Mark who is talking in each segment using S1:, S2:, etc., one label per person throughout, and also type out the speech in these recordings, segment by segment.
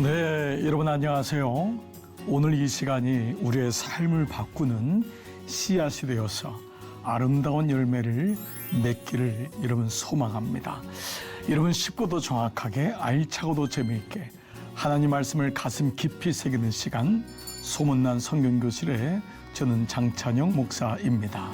S1: 네, 여러분 안녕하세요. 오늘 이 시간이 우리의 삶을 바꾸는 씨앗이 되어서 아름다운 열매를 맺기를 여러분 소망합니다. 여러분 쉽고도 정확하게 알차고도 재미있게 하나님 말씀을 가슴 깊이 새기는 시간 소문난 성경교실의 저는 장찬영 목사입니다.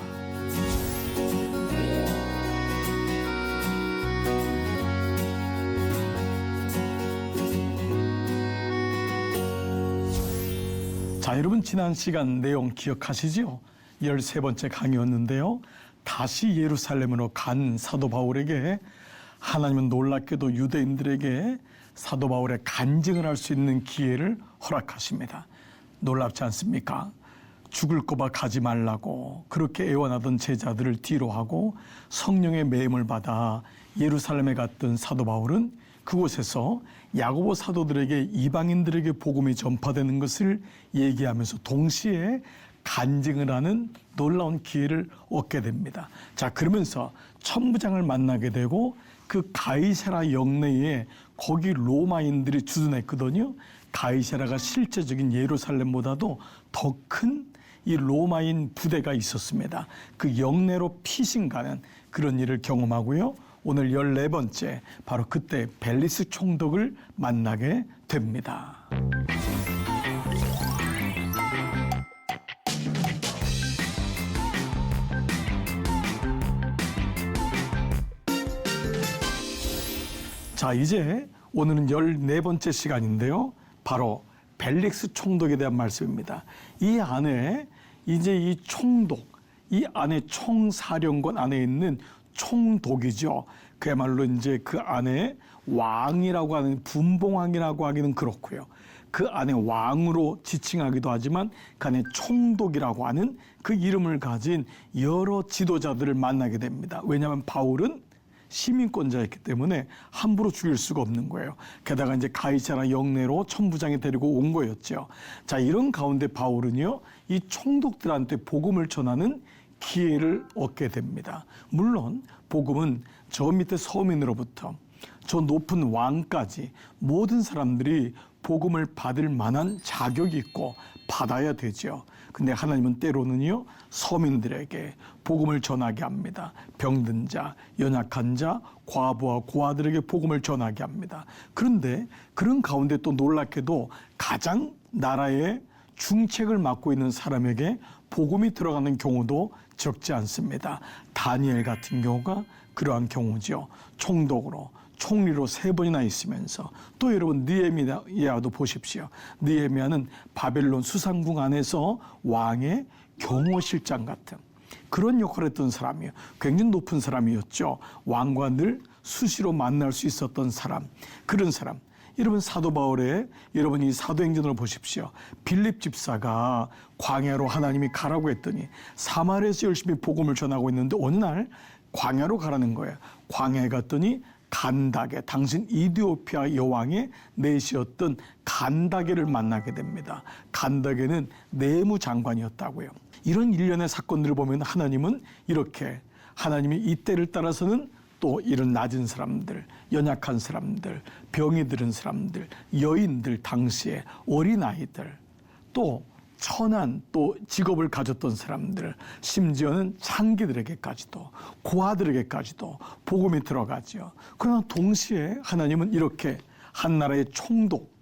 S1: 자, 여러분 지난 시간 내용 기억하시죠? 13번째 강의였는데요. 다시 예루살렘으로 간 사도 바울에게 하나님은 놀랍게도 유대인들에게 사도 바울의 간증을 할 수 있는 기회를 허락하십니다. 놀랍지 않습니까? 죽을 거봐 가지 말라고 그렇게 애원하던 제자들을 뒤로 하고 성령의 매임을 받아 예루살렘에 갔던 사도 바울은 그곳에서 야고보 사도들에게 이방인들에게 복음이 전파되는 것을 얘기하면서 동시에 간증을 하는 놀라운 기회를 얻게 됩니다. 자, 그러면서 천부장을 만나게 되고 그 가이사라 영내에 거기 로마인들이 주둔했거든요. 가이사라가 실제적인 예루살렘보다도 더 큰 이 로마인 부대가 있었습니다. 그 영내로 피신가는 그런 일을 경험하고요. 오늘 14번째 바로 그때 벨리스 총독을 만나게 됩니다. 자, 이제 오늘은 14번째 시간인데요. 바로 벨릭스 총독에 대한 말씀입니다. 이 안에 이제 이 총독, 이 안에 총사령관 안에 있는 총독이죠. 그야말로 이제 그 안에 왕이라고 하는 분봉왕이라고 하기는 그렇고요. 그 안에 왕으로 지칭하기도 하지만 그 안에 총독이라고 하는 그 이름을 가진 여러 지도자들을 만나게 됩니다. 왜냐하면 바울은 시민권자였기 때문에 함부로 죽일 수가 없는 거예요. 게다가 이제 가이사라 영내로 천부장이 데리고 온 거였죠. 자, 이런 가운데 바울은요, 이 총독들한테 복음을 전하는 기회를 얻게 됩니다. 물론 복음은 저 밑에 서민으로부터 저 높은 왕까지 모든 사람들이 복음을 받을 만한 자격이 있고 받아야 되죠. 근데 하나님은 때로는요, 서민들에게 복음을 전하게 합니다. 병든 자, 연약한 자, 과부와 고아들에게 복음을 전하게 합니다. 그런데 그런 가운데 또 놀랍게도 가장 나라의 중책을 맡고 있는 사람에게 복음이 들어가는 경우도 적지 않습니다. 다니엘 같은 경우가 그러한 경우죠. 총독으로 총리로 3번이나 있으면서 또 여러분 느헤미야도 보십시오. 느헤미야는 바벨론 수상궁 안에서 왕의 경호실장 같은 그런 역할을 했던 사람이에요. 굉장히 높은 사람이었죠. 왕과 늘 수시로 만날 수 있었던 사람, 그런 사람. 여러분 사도 바울의 여러분 이 사도행전을 보십시오. 빌립 집사가 광야로 하나님이 가라고 했더니 사마리아에서 열심히 복음을 전하고 있는데 어느 날 광야로 가라는 거예요. 광야에 갔더니 간다게, 당신 이디오피아 여왕의 내시였던 간다게를 만나게 됩니다. 간다게는 내무장관이었다고요. 이런 일련의 사건들을 보면 하나님은 이렇게 하나님이 이때를 따라서는 또 이런 낮은 사람들, 연약한 사람들, 병이 들은 사람들, 여인들, 당시에 어린아이들, 또 천한 또 직업을 가졌던 사람들, 심지어는 창기들에게까지도 고아들에게까지도 복음이 들어가죠. 그러나 동시에 하나님은 이렇게 한 나라의 총독,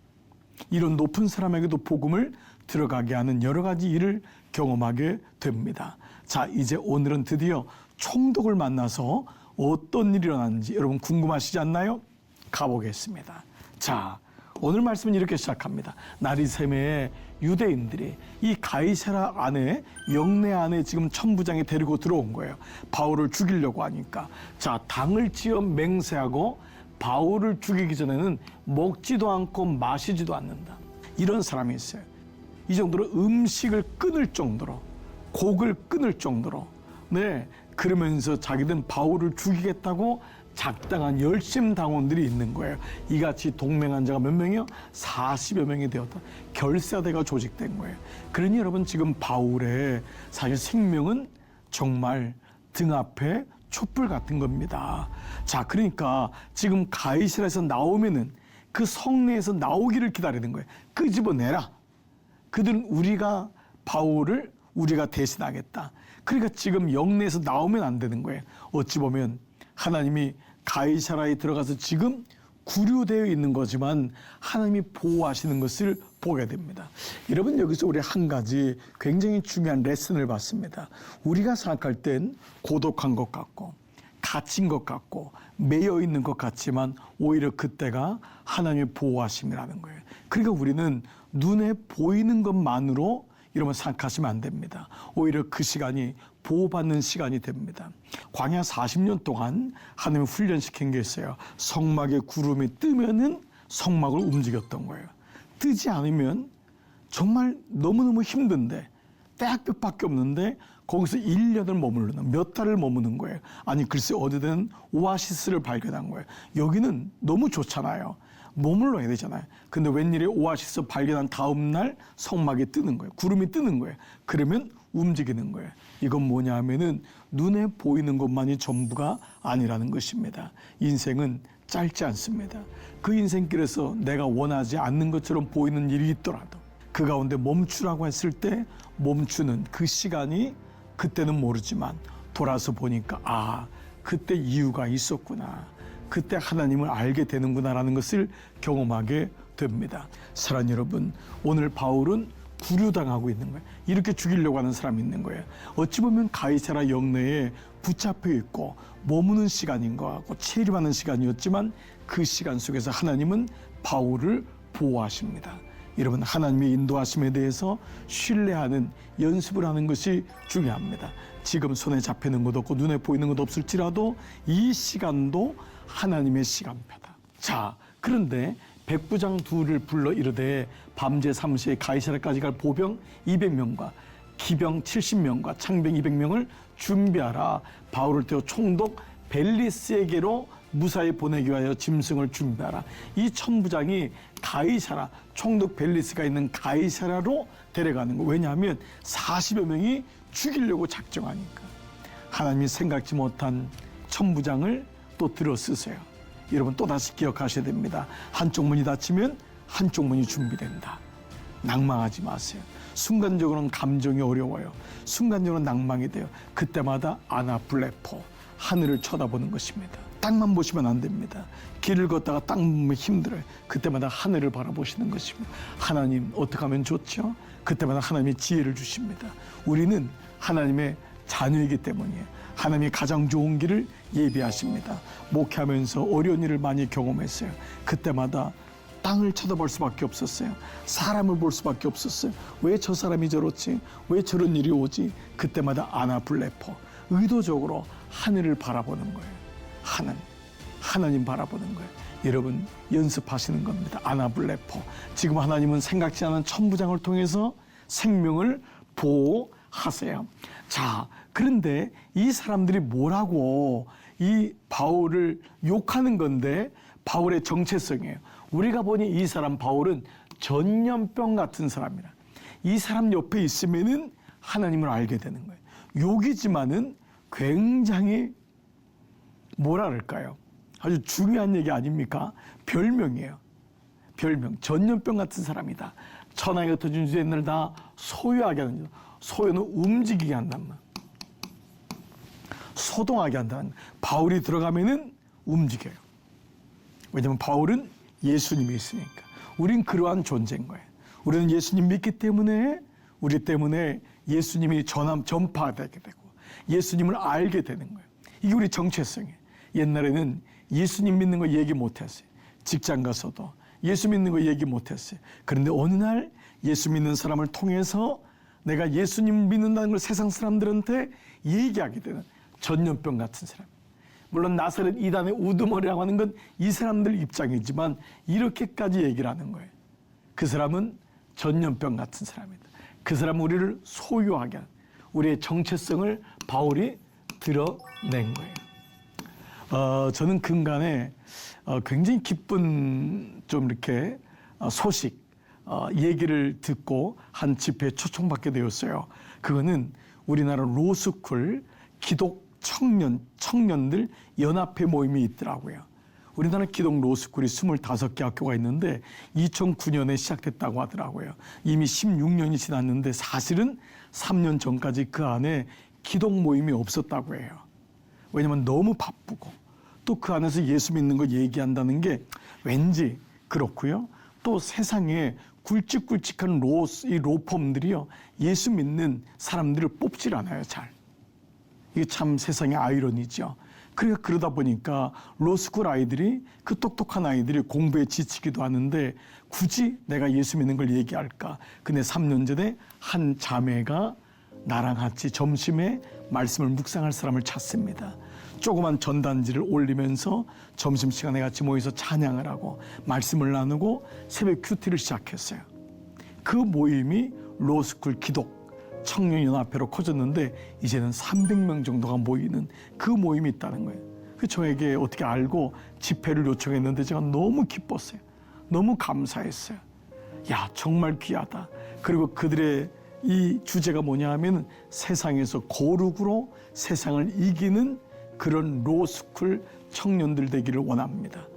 S1: 이런 높은 사람에게도 복음을 들어가게 하는 여러 가지 일을 경험하게 됩니다. 자, 이제 오늘은 드디어 총독을 만나서 어떤 일이 일어나는지 여러분 궁금하시지 않나요? 가보겠습니다. 자, 오늘 말씀은 이렇게 시작합니다. 날이 새매에 유대인들이 이 가이사라 안에 영내 안에 지금 천부장이 데리고 들어온 거예요. 바울을 죽이려고 하니까. 자, 당을 지어 맹세하고 바울을 죽이기 전에는 먹지도 않고 마시지도 않는다. 이런 사람이 있어요. 이 정도로 음식을 끊을 정도로, 곡을 끊을 정도로, 네, 그러면서 자기들은 바울을 죽이겠다고 작당한 열심 당원들이 있는 거예요. 이같이 동맹한 자가 몇 명이요? 40여 명이 되었다. 결사대가 조직된 거예요. 그러니 여러분 지금 바울의 사실 생명은 정말 등 앞에 촛불 같은 겁니다. 자, 그러니까 지금 가이사라에서 나오면은 그 성내에서 나오기를 기다리는 거예요. 끄집어내라. 그들은 우리가 바울을 우리가 대신하겠다. 그러니까 지금 영내에서 나오면 안 되는 거예요. 어찌 보면 하나님이 가이사라에 들어가서 지금 구류되어 있는 거지만 하나님이 보호하시는 것을 보게 됩니다. 여러분, 여기서 우리 한 가지 굉장히 중요한 레슨을 받습니다. 우리가 생각할 땐 고독한 것 같고 갇힌 것 같고 매여 있는 것 같지만 오히려 그때가 하나님의 보호하심이라는 거예요. 그러니까 우리는 눈에 보이는 것만으로 이러면 생각하시면 안 됩니다. 오히려 그 시간이 보호받는 시간이 됩니다. 광야 40년 동안 하나님이 훈련시킨 게 있어요. 성막에 구름이 뜨면은 성막을 움직였던 거예요. 뜨지 않으면 정말 너무너무 힘든데 떼학볕밖에 없는데 거기서 1년을 머무르는, 몇 달을 머무는 거예요. 아니 글쎄 어디든 오아시스를 발견한 거예요. 여기는 너무 좋잖아요. 머물러야 되잖아요. 근데 웬일에 오아시스 발견한 다음 날 성막이 뜨는 거예요. 구름이 뜨는 거예요. 그러면 움직이는 거예요. 이건 뭐냐 하면은 눈에 보이는 것만이 전부가 아니라는 것입니다. 인생은 짧지 않습니다. 그 인생길에서 내가 원하지 않는 것처럼 보이는 일이 있더라도 그 가운데 멈추라고 했을 때 멈추는 그 시간이 그때는 모르지만 돌아서 보니까 아, 그때 이유가 있었구나. 그때 하나님을 알게 되는구나라는 것을 경험하게 됩니다. 사랑하는 여러분, 오늘 바울은 구류당하고 있는 거예요. 이렇게 죽이려고 하는 사람이 있는 거예요. 어찌 보면 가이사라 영내에 붙잡혀 있고 머무는 시간인 것 같고 체류하는 시간이었지만 그 시간 속에서 하나님은 바울을 보호하십니다. 여러분, 하나님의 인도하심에 대해서 신뢰하는 연습을 하는 것이 중요합니다. 지금 손에 잡히는 것 없고 눈에 보이는 것 없을지라도 이 시간도 하나님의 시간표다. 자, 그런데 백부장 둘을 불러 이르되 밤새 3시에 가이사라까지 갈 보병 200명과 기병 70명과 창병 200명을 준비하라. 바울을 태워 총독 벨리스에게로 무사히 보내기 위하여 짐승을 준비하라. 이 천부장이 가이사라, 총독 벨리스가 있는 가이사라로 데려가는 거. 왜냐하면 40여 명이 죽이려고 작정하니까. 하나님이 생각지 못한 천부장을 또 들어 쓰세요. 여러분, 또다시 기억하셔야 됩니다. 한쪽 문이 닫히면 한쪽 문이 준비된다. 낭망하지 마세요. 순간적으로는 감정이 어려워요. 순간적으로 낭망이 돼요. 그때마다 아나블레포, 하늘을 쳐다보는 것입니다. 땅만 보시면 안 됩니다. 길을 걷다가 땅 보면 힘들어요. 그때마다 하늘을 바라보시는 것입니다. 하나님 어떻게 하면 좋죠? 그때마다 하나님이 지혜를 주십니다. 우리는 하나님의 자녀이기 때문이에요. 하나님이 가장 좋은 길을 예비하십니다. 목회하면서 어려운 일을 많이 경험했어요. 그때마다 땅을 쳐다볼 수밖에 없었어요. 사람을 볼 수밖에 없었어요. 왜 저 사람이 저렇지? 왜 저런 일이 오지? 그때마다 아나블레포, 의도적으로 하늘을 바라보는 거예요. 하나님 바라보는 거예요. 여러분, 연습하시는 겁니다. 아나블레포. 지금 하나님은 생각지 않은 천부장을 통해서 생명을 보호하세요. 자, 그런데 이 사람들이 뭐라고 이 바울을 욕하는 건데 바울의 정체성이에요. 우리가 보니 이 사람 바울은 전염병 같은 사람이라. 이 사람 옆에 있으면은 하나님을 알게 되는 거예요. 욕이지만은 굉장히 뭐라 그럴까요? 아주 중요한 얘기 아닙니까? 별명이에요. 별명. 전염병 같은 사람이다. 천하에 흩어진 주제를 다 소유하게 하는 거. 소유는 움직이게 한단 말. 소동하게 한다는. 바울이 들어가면은 움직여요. 왜냐하면 바울은 예수님이 있으니까. 우린 그러한 존재인 거예요. 우리는 예수님 믿기 때문에 우리 때문에 예수님이 전파되게 되고 예수님을 알게 되는 거예요. 이게 우리 정체성이에요. 옛날에는 예수님 믿는 거 얘기 못했어요. 직장 가서도 예수 믿는 거 얘기 못했어요. 그런데 어느 날 예수 믿는 사람을 통해서 내가 예수님 믿는다는 걸 세상 사람들한테 얘기하게 되는 전염병 같은 사람. 물론 나사렛 이단의 우두머리라고 하는 건 이 사람들 입장이지만 이렇게까지 얘기를 하는 거예요. 그 사람은 전염병 같은 사람이다. 그 사람은 우리를 소유하게 하는, 우리의 정체성을 바울이 드러낸 거예요. 저는 근간에 굉장히 기쁜 좀 이렇게 소식, 얘기를 듣고 한 집회에 초청받게 되었어요. 그거는 우리나라 로스쿨 기독 청년들 연합회 모임이 있더라고요. 우리나라 기독 로스쿨이 25개 학교가 있는데 2009년에 시작됐다고 하더라고요. 이미 16년이 지났는데 사실은 3년 전까지 그 안에 기독 모임이 없었다고 해요. 왜냐하면 너무 바쁘고 또 그 안에서 예수 믿는 거 얘기한다는 게 왠지 그렇고요. 또 세상에 굵직굵직한 이 로펌들이요, 예수 믿는 사람들을 뽑질 않아요, 잘. 이게 참 세상의 아이러니죠. 그러니까 그러다 보니까 로스쿨 아이들이, 그 똑똑한 아이들이 공부에 지치기도 하는데 굳이 내가 예수 믿는 걸 얘기할까. 근데 3년 전에 한 자매가 나랑 같이 점심에 말씀을 묵상할 사람을 찾습니다. 조그만 전단지를 올리면서 점심시간에 같이 모여서 찬양을 하고 말씀을 나누고 새벽 큐티를 시작했어요. 그 모임이 로스쿨 기독 청년연합회로 커졌는데 이제는 300명 정도가 모이는 그 모임이 있다는 거예요. 그 저에게 어떻게 알고 집회를 요청했는데 제가 너무 기뻤어요. 너무 감사했어요. 야, 정말 귀하다. 그리고 그들의 이 주제가 뭐냐 하면 세상에서 거룩으로 세상을 이기는 그런 로스쿨 청년들 되기를 원합니다.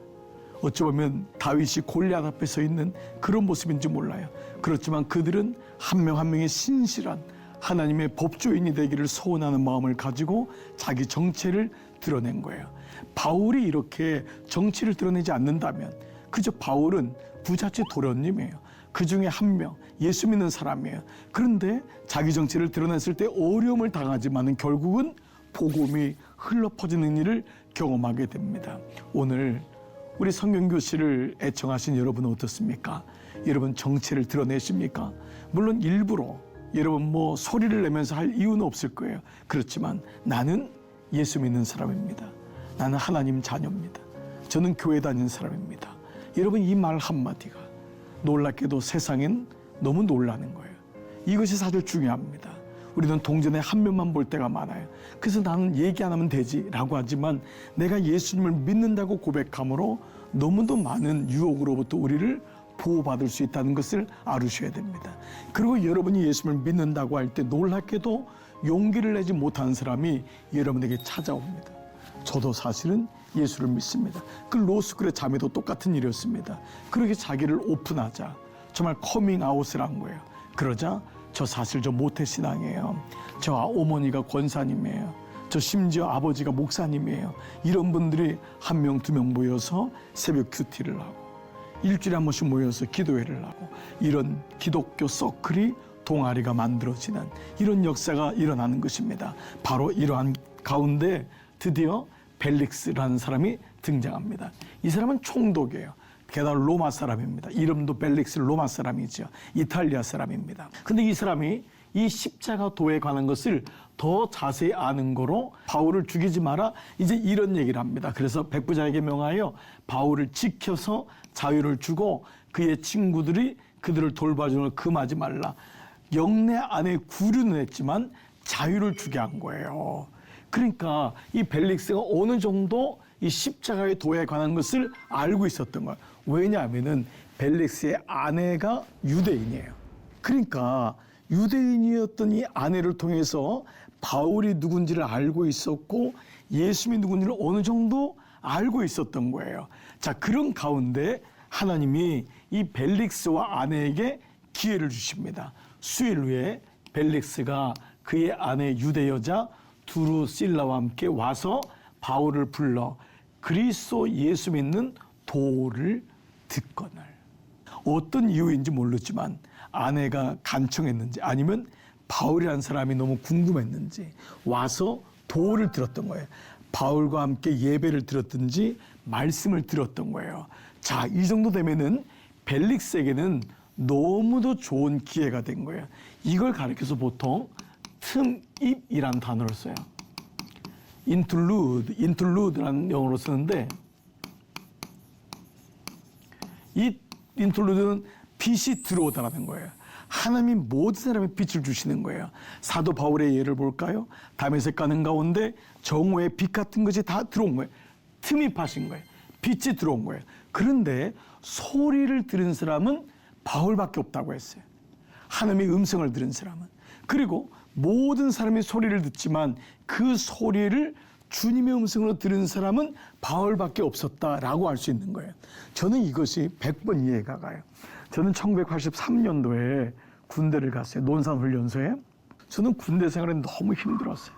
S1: 어찌 보면 다윗이 골리앗 앞에 서 있는 그런 모습인지 몰라요. 그렇지만 그들은 한 명 한 명의 신실한 하나님의 법조인이 되기를 소원하는 마음을 가지고 자기 정체를 드러낸 거예요. 바울이 이렇게 정체를 드러내지 않는다면 그저 바울은 부잣집 도련님이에요. 그 중에 한 명, 예수 믿는 사람이에요. 그런데 자기 정체를 드러냈을 때 어려움을 당하지만은 결국은 복음이 흘러 퍼지는 일을 경험하게 됩니다. 오늘 우리 성경교실을 애청하신 여러분은 어떻습니까? 여러분 정체를 드러내십니까? 물론 일부러 여러분 소리를 내면서 할 이유는 없을 거예요. 그렇지만 나는 예수 믿는 사람입니다. 나는 하나님 자녀입니다. 저는 교회 다니는 사람입니다. 여러분 이 말 한마디가 놀랍게도 세상엔 너무 놀라는 거예요. 이것이 사실 중요합니다. 우리는 동전에 한 면만 볼 때가 많아요. 그래서 나는 얘기 안 하면 되지라고 하지만 내가 예수님을 믿는다고 고백함으로 너무도 많은 유혹으로부터 우리를 보호받을 수 있다는 것을 알으셔야 됩니다. 그리고 여러분이 예수님을 믿는다고 할 때 놀랍게도 용기를 내지 못하는 사람이 여러분에게 찾아옵니다. 저도 사실은 예수를 믿습니다. 그 로스쿨의 자매도 똑같은 일이었습니다. 그렇게 자기를 오픈하자 정말 커밍아웃을 한 거예요. 그러자 저 사실 저 모태신앙이에요. 저 어머니가 권사님이에요. 저 심지어 아버지가 목사님이에요. 이런 분들이 한 명, 두 명 모여서 새벽 큐티를 하고 일주일에 한 번씩 모여서 기도회를 하고 이런 기독교 서클이 동아리가 만들어지는 이런 역사가 일어나는 것입니다. 바로 이러한 가운데 드디어 벨릭스라는 사람이 등장합니다. 이 사람은 총독이에요. 게다가 로마 사람입니다. 이름도 벨릭스 로마 사람이죠. 이탈리아 사람입니다. 근데 이 사람이 이 십자가 도에 관한 것을 더 자세히 아는 거로 바울을 죽이지 마라 이제 이런 얘기를 합니다. 그래서 백부장에게 명하여 바울을 지켜서 자유를 주고 그의 친구들이 그들을 돌봐주는 걸 금하지 말라. 영내 안에 구류는 했지만 자유를 주게 한 거예요. 그러니까 이 벨릭스가 어느 정도 이 십자가의 도에 관한 것을 알고 있었던 거예요. 왜냐하면은 벨릭스의 아내가 유대인이에요. 그러니까 유대인이었던 이 아내를 통해서 바울이 누군지를 알고 있었고 예수님이 누군지를 어느 정도 알고 있었던 거예요. 자, 그런 가운데 하나님이 이 벨릭스와 아내에게 기회를 주십니다. 수일 후에 벨릭스가 그의 아내 유대 여자 두루실라와 함께 와서 바울을 불러 그리스도 예수 믿는 도를 듣거늘. 어떤 이유인지 모르지만 아내가 간청했는지 아니면 바울이라는 사람이 너무 궁금했는지 와서 도를 들었던 거예요. 바울과 함께 예배를 들었든지 말씀을 들었던 거예요. 자, 이 정도 되면은 벨릭스에게는 너무도 좋은 기회가 된 거예요. 이걸 가리켜서 보통 틈입이라는 단어를 써요. 인틀루드라는 영어로 쓰는데 이 인틀루드는 빛이 들어오다라는 거예요. 하나님이 모든 사람에 빛을 주시는 거예요. 사도 바울의 예를 볼까요? 다메섹 가는 가운데 정오의 빛 같은 것이 다 들어온 거예요. 틈입하신 거예요. 빛이 들어온 거예요. 그런데 소리를 들은 사람은 바울밖에 없다고 했어요. 하나님의 음성을 들은 사람은. 그리고 모든 사람이 소리를 듣지만 그 소리를 주님의 음성으로 들은 사람은 바울밖에 없었다라고 할 수 있는 거예요. 저는 이것이 100번 이해가 가요. 저는 1983년도에 군대를 갔어요. 논산훈련소에. 저는 군대 생활이 너무 힘들었어요.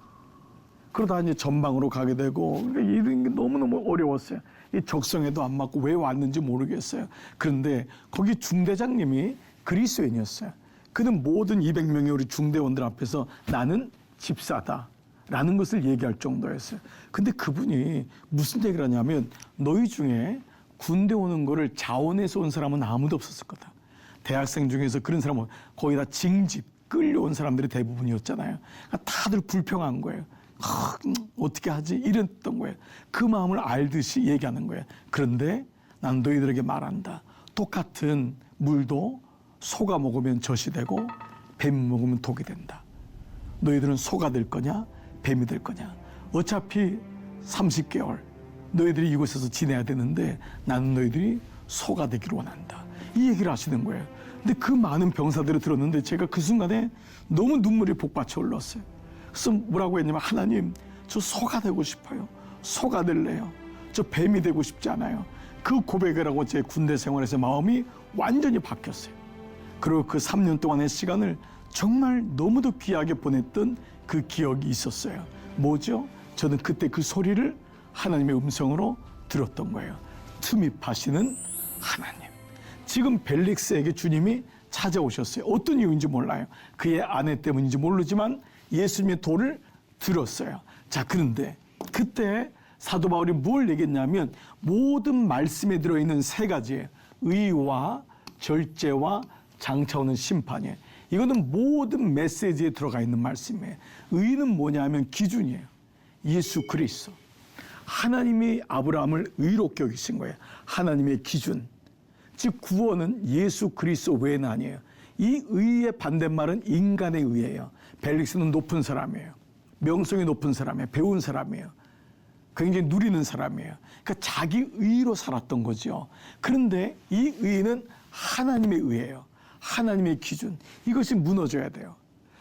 S1: 그러다 이제 전방으로 가게 되고, 그러니까 이런 게 너무너무 어려웠어요. 이 적성에도 안 맞고 왜 왔는지 모르겠어요. 그런데 거기 중대장님이 그리스도인이었어요. 그는 모든 200명의 우리 중대원들 앞에서 나는 집사다 라는 것을 얘기할 정도였어요. 근데 그분이 무슨 얘기를 하냐면, 너희 중에 군대 오는 거를 자원해서 온 사람은 아무도 없었을 거다. 대학생 중에서 그런 사람은 거의 다 징집, 끌려온 사람들이 대부분이었잖아요. 그러니까 다들 불평한 거예요. 어떻게 하지? 이랬던 거예요. 그 마음을 알듯이 얘기하는 거예요. 그런데 난 너희들에게 말한다. 똑같은 물도 소가 먹으면 젖이 되고 뱀이 먹으면 독이 된다. 너희들은 소가 될 거냐? 뱀이 될 거냐? 어차피 30개월 너희들이 이곳에서 지내야 되는데 나는 너희들이 소가 되기를 원한다. 이 얘기를 하시는 거예요. 근데 그 많은 병사들을 들었는데 제가 그 순간에 너무 눈물이 복받쳐 올랐어요. 그래서 뭐라고 했냐면, 하나님, 저 소가 되고 싶어요. 소가 될래요. 저 뱀이 되고 싶지 않아요. 그 고백을 하고 제 군대 생활에서 마음이 완전히 바뀌었어요. 그리고 그 3년 동안의 시간을 정말 너무도 귀하게 보냈던 그 기억이 있었어요. 뭐죠? 저는 그때 그 소리를 하나님의 음성으로 들었던 거예요. 투입하시는 하나님. 지금 벨릭스에게 주님이 찾아오셨어요. 어떤 이유인지 몰라요. 그의 아내 때문인지 모르지만 예수님의 도를 들었어요. 자, 그런데 그때 사도 바울이 뭘 얘기했냐면, 모든 말씀에 들어있는 세 가지예요. 의와 절제와 장차오는 심판이에요. 이거는 모든 메시지에 들어가 있는 말씀이에요. 의는 뭐냐면 기준이에요. 예수 그리스도. 하나님이 아브라함을 의롭게 여기신 거예요. 하나님의 기준. 즉 구원은 예수 그리스도 외에는 아니에요. 이 의의 반대말은 인간의 의예요. 벨릭스는 높은 사람이에요. 명성이 높은 사람이에요. 배운 사람이에요. 굉장히 누리는 사람이에요. 그러니까 자기 의로 살았던 거죠. 그런데 이 의는 하나님의 의예요. 하나님의 기준. 이것이 무너져야 돼요.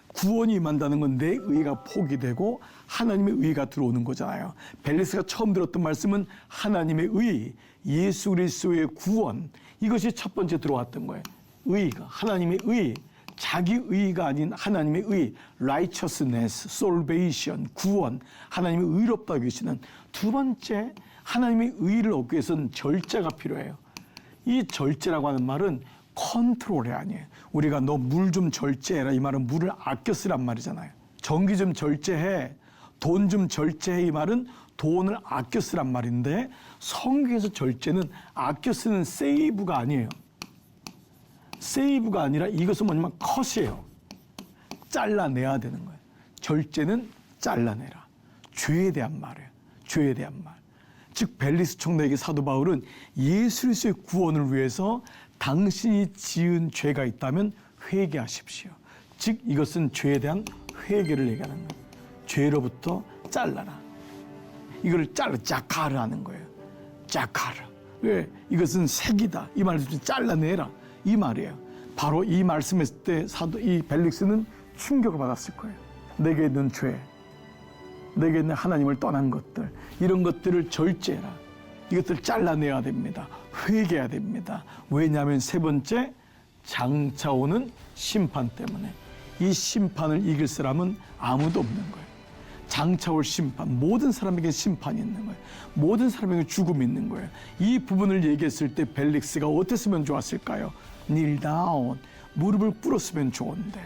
S1: 구원이 임한다는 건 내 의가 포기되고 하나님의 의가 들어오는 거잖아요. 벨릭스가 처음 들었던 말씀은 하나님의 의, 예수 그리스도의 구원. 이것이 첫 번째 들어왔던 거예요. 의가, 하나님의 의, 자기 의가 아닌 하나님의 의, righteousness, salvation, 구원, 하나님의 의롭다 계시는. 두 번째, 하나님의 의를 얻기 위해서는 절제가 필요해요. 이 절제라고 하는 말은 컨트롤이 아니에요. 우리가 너 물 좀 절제해라, 이 말은 물을 아껴 쓰란 말이잖아요. 전기 좀 절제해, 돈 좀 절제해, 이 말은 돈을 아껴 쓰란 말인데, 성경에서 절제는 아껴 쓰는 세이브가 아니에요. 세이브가 아니라 이것은 뭐냐면 컷이에요. 잘라내야 되는 거예요. 절제는 잘라내라. 죄에 대한 말이에요. 죄에 대한 말. 즉 벨릭스 총독에게 사도 바울은 예수 그리스도의 구원을 위해서 당신이 지은 죄가 있다면 회개하십시오. 즉 이것은 죄에 대한 회개를 얘기하는 거예요. 죄로부터 잘라라. 이걸 자카르 하는 거예요. 자카르. 왜? 이것은 색이다. 이 말을 잘라내라. 이 말이에요. 바로 이 말씀했을 때 이 벨릭스는 충격을 받았을 거예요. 내게 있는 죄, 내게 있는 하나님을 떠난 것들, 이런 것들을 절제해라. 이것들을 잘라내야 됩니다. 회개해야 됩니다. 왜냐하면 세 번째, 장차 오는 심판 때문에. 이 심판을 이길 사람은 아무도 없는 거예요. 장차 올 심판, 모든 사람에게 심판이 있는 거예요. 모든 사람에게 죽음이 있는 거예요. 이 부분을 얘기했을 때 벨릭스가 어땠으면 좋았을까요? kneel down, 무릎을 꿇었으면 좋은데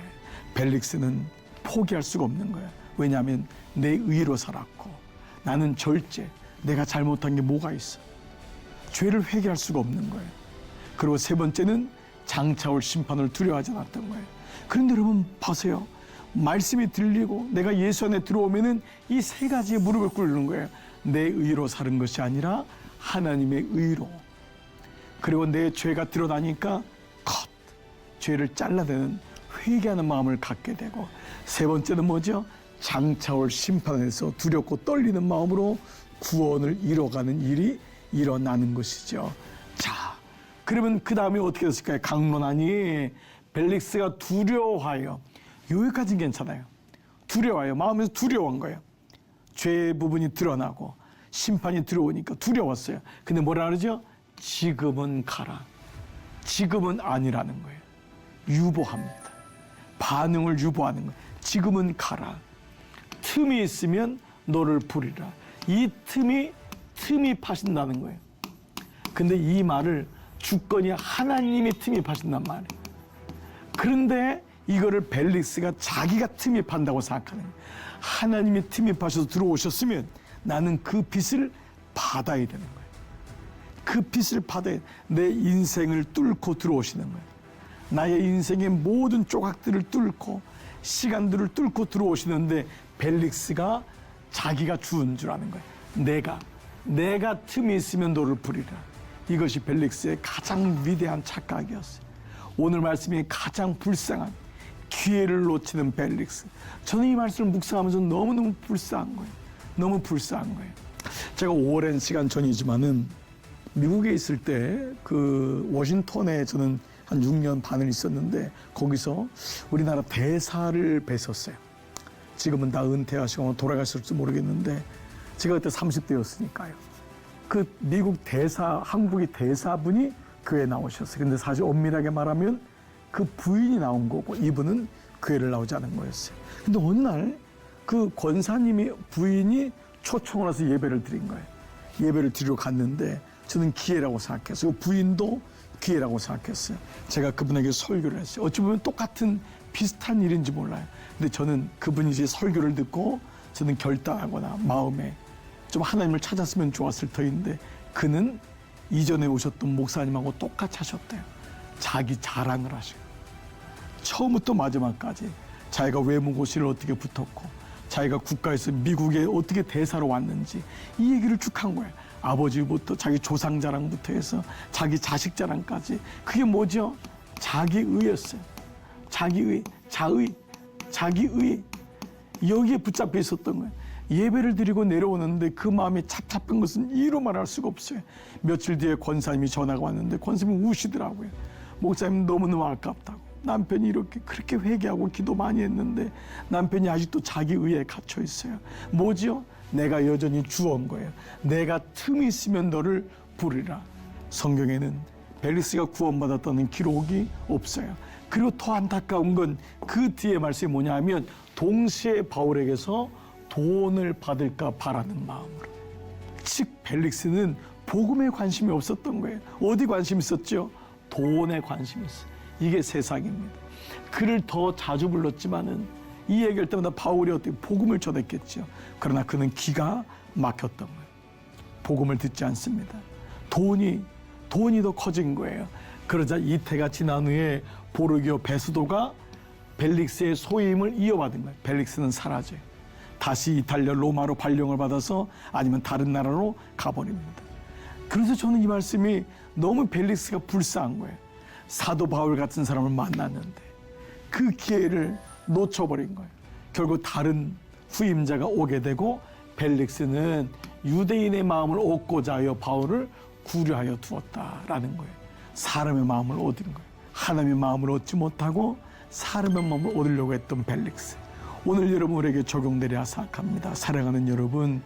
S1: 벨릭스는 포기할 수가 없는 거예요. 왜냐하면 내 의로 살았고 나는 절제, 내가 잘못한 게 뭐가 있어. 죄를 회개할 수가 없는 거예요. 그리고 세 번째는 장차 올 심판을 두려워하지 않았던 거예요. 그런데 여러분 보세요. 말씀이 들리고 내가 예수 안에 들어오면은 이 세 가지의 무릎을 꿇는 거예요. 내 의로 사는 것이 아니라 하나님의 의로. 그리고 내 죄가 드러나니까 컷, 죄를 잘라내는 회개하는 마음을 갖게 되고, 세 번째는 뭐죠? 장차 올 심판에서 두렵고 떨리는 마음으로 구원을 이뤄가는 일이 일어나는 것이죠. 자, 그러면 그 다음에 어떻게 됐을까요? 강론하니 벨릭스가 두려워하여, 여기까지는 괜찮아요. 두려워요. 마음에서 두려워한 거예요. 죄의 부분이 드러나고 심판이 들어오니까 두려웠어요. 근데 뭐라 그러죠? 지금은 가라. 지금은 아니라는 거예요. 유보합니다. 반응을 유보하는 거예요. 지금은 가라. 틈이 있으면 너를 부리라. 이 틈이 파신다는 거예요. 근데 이 말을 주권이 하나님이 틈이 파신단 말이에요. 그런데 이거를 벨릭스가 자기가 틈이 판다고 생각하는 거예요. 하나님이 틈이 파셔서 들어오셨으면 나는 그 빚을 받아야 되는 거예요. 그 빚을 받아야 내 인생을 뚫고 들어오시는 거예요. 나의 인생의 모든 조각들을 뚫고 시간들을 뚫고 들어오시는데 벨릭스가 자기가 주은 줄 아는 거예요. 내가 틈이 있으면 너를 부리라. 이것이 벨릭스의 가장 위대한 착각이었어요. 오늘 말씀이 가장 불쌍한 기회를 놓치는 벨릭스. 저는 이 말씀을 묵상하면서 너무너무 불쌍한 거예요. 너무 불쌍한 거예요. 제가 오랜 시간 전이지만은 미국에 있을 때 그 워싱턴에 저는 한 6년 반을 있었는데 거기서 우리나라 대사를 뵀었어요. 지금은 다 은퇴하시고 돌아가실지 모르겠는데 제가 그때 30대였으니까요. 그 미국 대사, 한국의 대사분이 교회에 나오셨어요. 근데 사실 엄밀하게 말하면 그 부인이 나온 거고 이분은 교회를 나오지 않은 거였어요. 근데 어느 날 그 권사님이 부인이 초청을 해서 예배를 드린 거예요. 예배를 드리러 갔는데 저는 기회라고 생각했어요. 부인도 기회라고 생각했어요. 제가 그분에게 설교를 했어요. 어찌 보면 똑같은 비슷한 일인지 몰라요. 근데 저는 그분이 이제 설교를 듣고 저는 결단하거나 마음에 좀 하나님을 찾았으면 좋았을 터인데 그는 이전에 오셨던 목사님하고 똑같이 하셨대요. 자기 자랑을 하시고 처음부터 마지막까지 자기가 외무고시를 어떻게 붙었고 자기가 국가에서 미국에 어떻게 대사로 왔는지 이 얘기를 쭉 한 거예요. 아버지부터 자기 조상 자랑부터 해서 자기 자식 자랑까지. 그게 뭐죠? 자기의였어요. 자기의, 자기의. 여기에 붙잡혀 있었던 거예요. 예배를 드리고 내려오는데 그 마음이 착잡한 것은 이루 말할 수가 없어요. 며칠 뒤에 권사님이 전화가 왔는데 권사님이 우시더라고요. 목사님 너무너무 아깝다고. 남편이 이렇게 그렇게 회개하고 기도 많이 했는데 남편이 아직도 자기 의에 갇혀 있어요. 뭐지요? 내가 여전히 주어온 거예요. 내가 틈이 있으면 너를 부르라. 성경에는 벨릭스가 구원받았다는 기록이 없어요. 그리고 더 안타까운 건 그 뒤에 말씀이 뭐냐 하면 동시에 바울에게서 돈을 받을까 바라는 마음으로. 즉 벨릭스는 복음에 관심이 없었던 거예요. 어디 관심이 있었죠? 돈에 관심이 있어요. 이게 세상입니다. 그를 더 자주 불렀지만은 이 얘기할 때마다 바울이 어떻게 복음을 전했겠죠. 그러나 그는 기가 막혔던 거예요. 복음을 듣지 않습니다. 돈이 더 커진 거예요. 그러자 이태가 지난 후에 보르기오 베스도가 벨릭스의 소임을 이어받은 거예요. 벨릭스는 사라져요. 다시 이탈리아 로마로 발령을 받아서 아니면 다른 나라로 가버립니다. 그래서 저는 이 말씀이 너무 벨릭스가 불쌍한 거예요. 사도 바울 같은 사람을 만났는데 그 기회를 놓쳐버린 거예요. 결국 다른 후임자가 오게 되고 벨릭스는 유대인의 마음을 얻고자 하여 바울을 구려하여 두었다라는 거예요. 사람의 마음을 얻은 거예요. 하나님의 마음을 얻지 못하고 사람의 마음을 얻으려고 했던 벨릭스. 오늘 여러분에게 적용되리라 생각합니다. 사랑하는 여러분,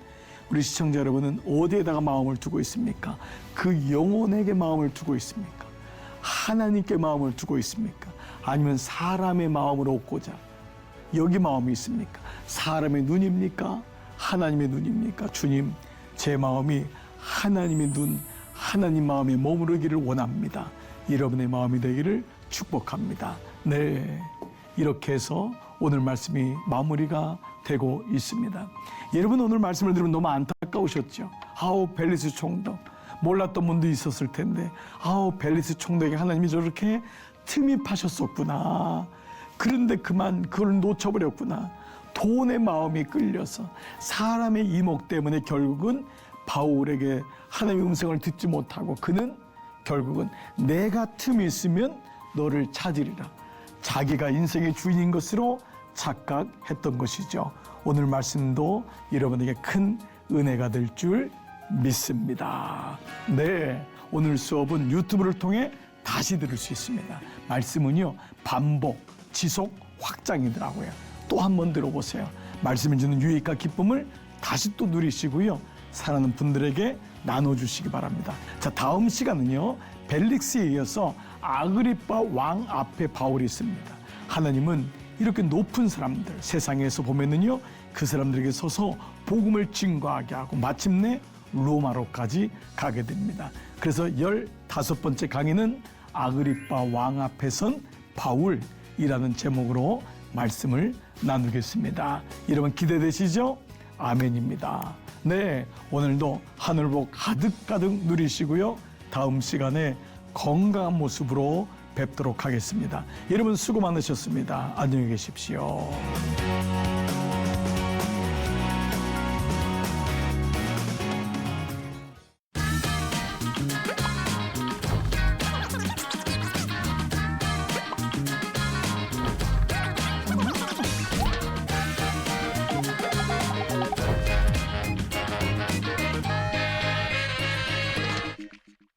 S1: 우리 시청자 여러분은 어디에다가 마음을 두고 있습니까? 그 영혼에게 마음을 두고 있습니까? 하나님께 마음을 두고 있습니까? 아니면 사람의 마음을 얻고자 여기 마음이 있습니까? 사람의 눈입니까? 하나님의 눈입니까? 주님, 제 마음이 하나님의 눈, 하나님 마음에 머무르기를 원합니다. 여러분의 마음이 되기를 축복합니다. 네, 이렇게 해서 오늘 말씀이 마무리가 되고 있습니다. 여러분 오늘 말씀을 들으면 너무 안타까우셨죠? 아우 벨릭스 총독 몰랐던 분도 있었을 텐데 아우 벨릭스 총독에게 하나님이 저렇게 틈이 파셨었구나. 그런데 그걸 놓쳐버렸구나. 돈의 마음이 끌려서 사람의 이목 때문에 결국은 바울에게 하나님의 음성을 듣지 못하고 그는 결국은 내가 틈이 있으면 너를 찾으리라. 자기가 인생의 주인인 것으로 착각했던 것이죠. 오늘 말씀도 여러분에게 큰 은혜가 될 줄 믿습니다. 네, 오늘 수업은 유튜브를 통해 다시 들을 수 있습니다. 말씀은요, 반복, 지속, 확장이더라고요. 또 한 번 들어보세요. 말씀이 주는 유익과 기쁨을 다시 또 누리시고요. 사랑하는 분들에게 나눠주시기 바랍니다. 자, 다음 시간은요. 벨릭스에 이어서 아그리빠 왕 앞에 바울이 있습니다. 하나님은 이렇게 높은 사람들, 세상에서 보면은요, 그 사람들에게 서서 복음을 증거하게 하고 마침내 로마로까지 가게 됩니다. 그래서 15번째 강의는 아그리빠 왕 앞에 선 바울이라는 제목으로 말씀을 나누겠습니다. 여러분 기대되시죠? 아멘입니다. 네, 오늘도 하늘복 가득가득 누리시고요. 다음 시간에 건강한 모습으로 뵙도록 하겠습니다. 여러분 수고 많으셨습니다. 안녕히 계십시오.